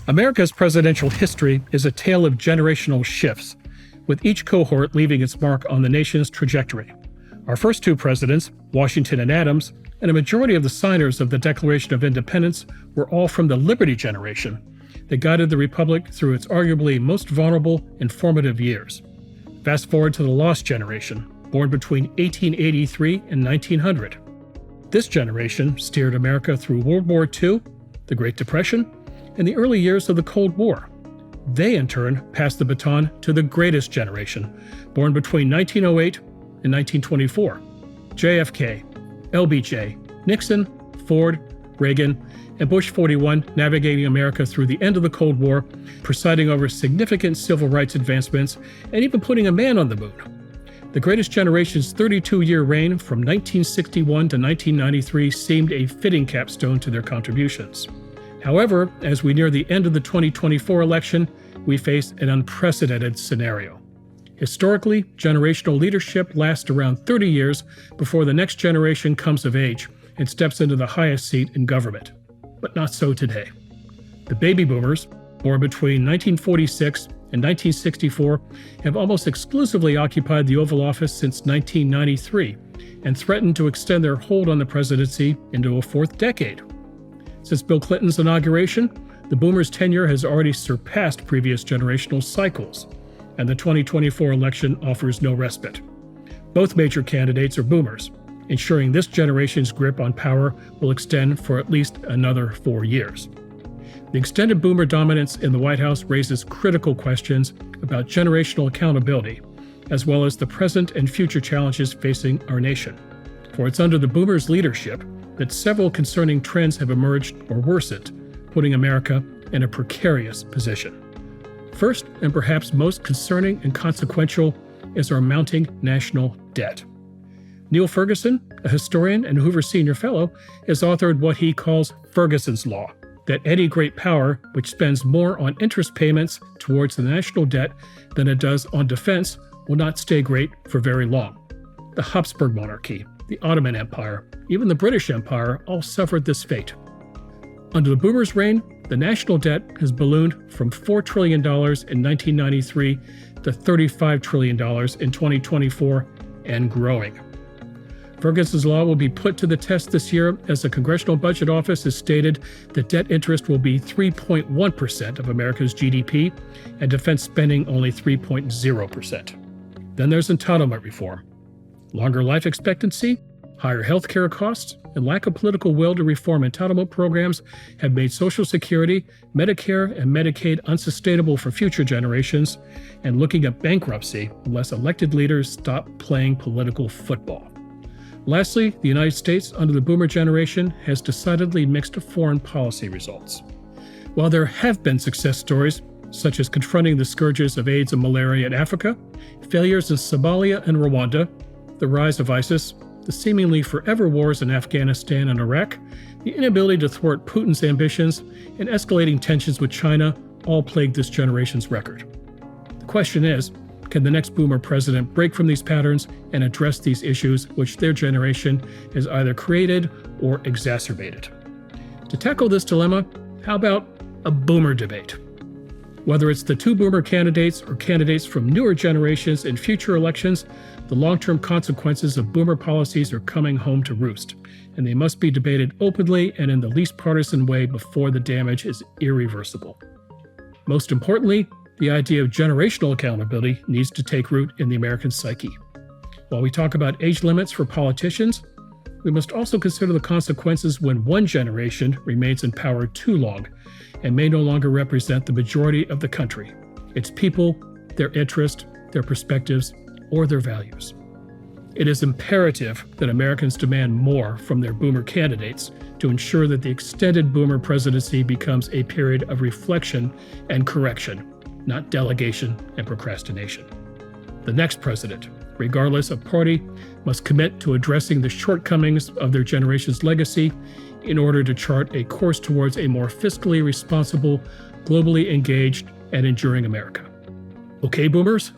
America's presidential history is a tale of generational shifts, with each cohort leaving its mark on the nation's trajectory. Our first two presidents, Washington and Adams, and a majority of the signers of the Declaration of Independence were all from the Liberty generation that guided the Republic through its arguably most vulnerable and formative years. Fast forward to the Lost generation, born between 1883 and 1900. This generation steered America through World War II, the Great Depression, and the early years of the Cold War. They, in turn, passed the baton to the greatest generation, born between 1908 and 1924. JFK, LBJ, Nixon, Ford, Reagan, and Bush 41 navigating America through the end of the Cold War, presiding over significant civil rights advancements, and even putting a man on the moon. The greatest generation's 32-year reign from 1961 to 1993 seemed a fitting capstone to their contributions. However, as we near the end of the 2024 election, we face an unprecedented scenario. Historically, generational leadership lasts around 30 years before the next generation comes of age and steps into the highest seat in government. But not so today. The baby boomers, born between 1946 and 1964, have almost exclusively occupied the Oval Office since 1993 and threatened to extend their hold on the presidency into a fourth decade. Since Bill Clinton's inauguration, the boomers' tenure has already surpassed previous generational cycles, and the 2024 election offers no respite. Both major candidates are boomers, ensuring this generation's grip on power will extend for at least another 4 years. The extended boomer dominance in the White House raises critical questions about generational accountability, as well as the present and future challenges facing our nation. For it's under the boomers' leadership that several concerning trends have emerged or worsened, putting America in a precarious position. First, and perhaps most concerning and consequential, is our mounting national debt. Neil Ferguson, a historian and Hoover Senior Fellow, has authored what he calls Ferguson's Law, that any great power which spends more on interest payments towards the national debt than it does on defense will not stay great for very long. The Habsburg monarchy, the Ottoman Empire, even the British Empire all suffered this fate. Under the boomers' reign, the national debt has ballooned from $4 trillion in 1993 to $35 trillion in 2024 and growing. Ferguson's Law will be put to the test this year as the Congressional Budget Office has stated that debt interest will be 3.1% of America's GDP and defense spending only 3.0%. Then there's entitlement reform. Longer life expectancy, higher healthcare costs, and lack of political will to reform entitlement programs have made Social Security, Medicare, and Medicaid unsustainable for future generations and looking at bankruptcy unless elected leaders stop playing political football. Lastly, the United States under the boomer generation has decidedly mixed foreign policy results. While there have been success stories, such as confronting the scourges of AIDS and malaria in Africa, failures in Somalia and Rwanda, the rise of ISIS, the seemingly forever wars in Afghanistan and Iraq, the inability to thwart Putin's ambitions, and escalating tensions with China all plague this generation's record. The question is, can the next boomer president break from these patterns and address these issues which their generation has either created or exacerbated? To tackle this dilemma, how about a boomer debate? Whether it's the two boomer candidates or candidates from newer generations in future elections, the long-term consequences of boomer policies are coming home to roost, and they must be debated openly and in the least partisan way before the damage is irreversible. Most importantly, the idea of generational accountability needs to take root in the American psyche. While we talk about age limits for politicians, we must also consider the consequences when one generation remains in power too long and may no longer represent the majority of the country, its people, their interests, their perspectives, or their values. It is imperative that Americans demand more from their boomer candidates to ensure that the extended boomer presidency becomes a period of reflection and correction, not delegation and procrastination. The next president, regardless of party, must commit to addressing the shortcomings of their generation's legacy in order to chart a course towards a more fiscally responsible, globally engaged, and enduring America. Okay, boomers,